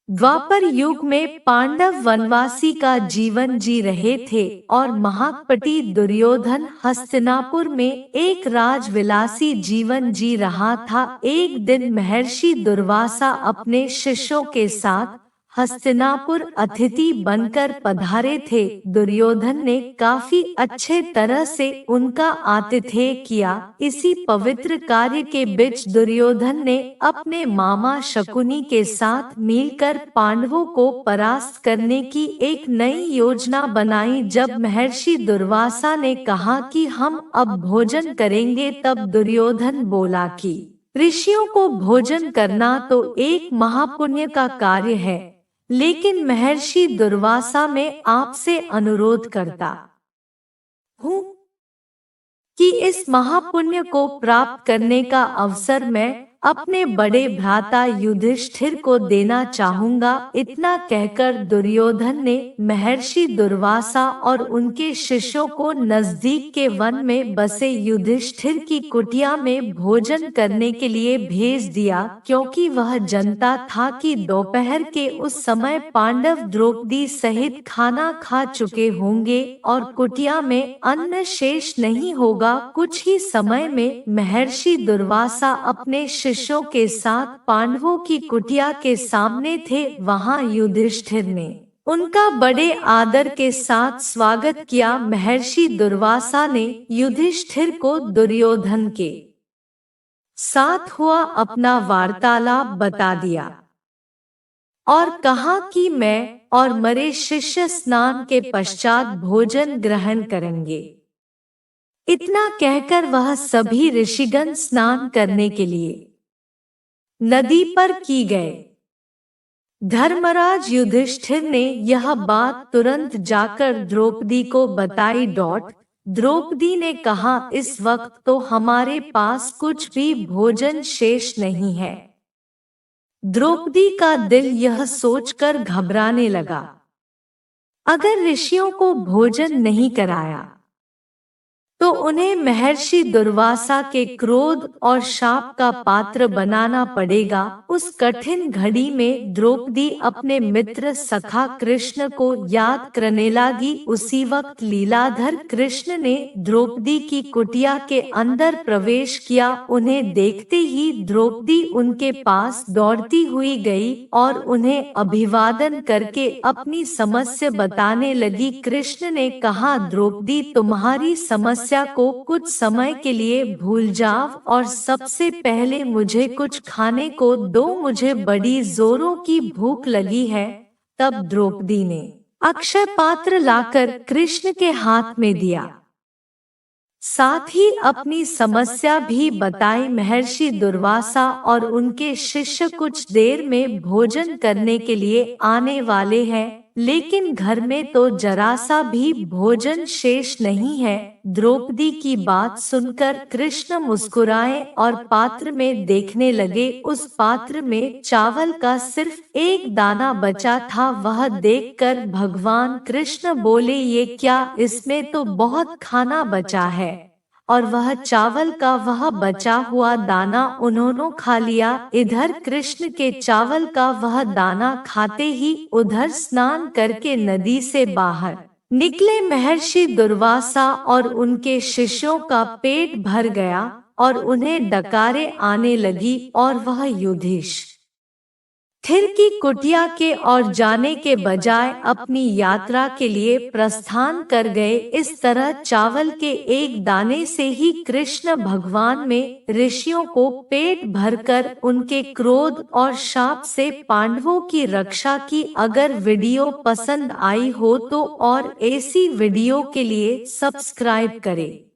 द्वापर युग में पांडव वनवासी का जीवन जी रहे थे और महाकपटी दुर्योधन हस्तिनापुर में एक राजविलासी जीवन जी रहा था। एक दिन महर्षि दुर्वासा अपने शिष्यों के साथ हस्तिनापुर अतिथि बनकर पधारे थे। दुर्योधन ने काफी अच्छे तरह से उनका आतिथ्य किया। इसी पवित्र कार्य के बीच दुर्योधन ने अपने मामा शकुनी के साथ मिलकर पांडवों को परास्त करने की एक नई योजना बनाई। जब महर्षि दुर्वासा ने कहा कि हम अब भोजन करेंगे, तब दुर्योधन बोला कि ऋषियों को भोजन करना तो एक महापुण्य का कार्य है, लेकिन महर्षि दुर्वासा मैं आपसे अनुरोध करता हूँ कि इस महापुण्य को प्राप्त करने का अवसर मैं अपने बड़े भ्राता युधिष्ठिर को देना चाहूंगा। इतना कहकर दुर्योधन ने महर्षि दुर्वासा और उनके शिष्यों को नजदीक के वन में बसे युधिष्ठिर की कुटिया में भोजन करने के लिए भेज दिया, क्योंकि वह जानता था कि दोपहर के उस समय पांडव द्रौपदी सहित खाना खा चुके होंगे और कुटिया में अन्न शेष नहीं होगा। कुछ ही समय में महर्षि दुर्वासा अपने शिष्यों के साथ पांडवों की कुटिया के सामने थे। वहां युधिष्ठिर ने उनका बड़े आदर के साथ स्वागत किया। महर्षि दुर्वासा ने युधिष्ठिर को दुर्योधन के साथ हुआ अपना वार्तालाप बता दिया और कहा कि मैं और मेरे शिष्य स्नान के पश्चात भोजन ग्रहण करेंगे। इतना कहकर वह सभी ऋषिगण स्नान करने के लिए नदी पर की गए। धर्मराज युधिष्ठिर ने यह बात तुरंत जाकर द्रौपदी को बताई। द्रौपदी ने कहा, इस वक्त तो हमारे पास कुछ भी भोजन शेष नहीं है। द्रौपदी का दिल यह सोचकर घबराने लगा, अगर ऋषियों को भोजन नहीं कराया तो उन्हें महर्षि दुर्वासा के क्रोध और शाप का पात्र बनाना पड़ेगा। उस कठिन घड़ी में द्रौपदी अपने मित्र सखा कृष्ण को याद करने लगी। उसी वक्त लीलाधर कृष्ण ने द्रौपदी की कुटिया के अंदर प्रवेश किया। उन्हें देखते ही द्रौपदी उनके पास दौड़ती हुई गई और उन्हें अभिवादन करके अपनी समस्या बताने लगी। कृष्ण ने कहा, द्रौपदी, तुम्हारी समस्या को कुछ समय के लिए भूल जाओ और सबसे पहले मुझे कुछ खाने को दो, मुझे बड़ी जोरों की भूख लगी है। तब द्रौपदी ने अक्षय पात्र लाकर कृष्ण के हाथ में दिया, साथ ही अपनी समस्या भी बताई। महर्षि दुर्वासा और उनके शिष्य कुछ देर में भोजन करने के लिए आने वाले हैं, लेकिन घर में तो जरा सा भी भोजन शेष नहीं है। द्रौपदी की बात सुनकर कृष्ण मुस्कुराए और पात्र में देखने लगे। उस पात्र में चावल का सिर्फ एक दाना बचा था। वह देखकर भगवान कृष्ण बोले, ये क्या, इसमें तो बहुत खाना बचा है। और वह चावल का वह बचा हुआ दाना उन्होंने खा लिया। इधर कृष्ण के चावल का वह दाना खाते ही उधर स्नान करके नदी से बाहर निकले महर्षि दुर्वासा और उनके शिष्यों का पेट भर गया और उन्हें डकारें आने लगी और वह युधिष्ठिर की कुटिया के और जाने के बजाय अपनी यात्रा के लिए प्रस्थान कर गए। इस तरह चावल के एक दाने से ही कृष्ण भगवान में ऋषियों को पेट भरकर उनके क्रोध और शाप से पांडवों की रक्षा की। अगर वीडियो पसंद आई हो तो और ऐसी वीडियो के लिए सब्सक्राइब करें।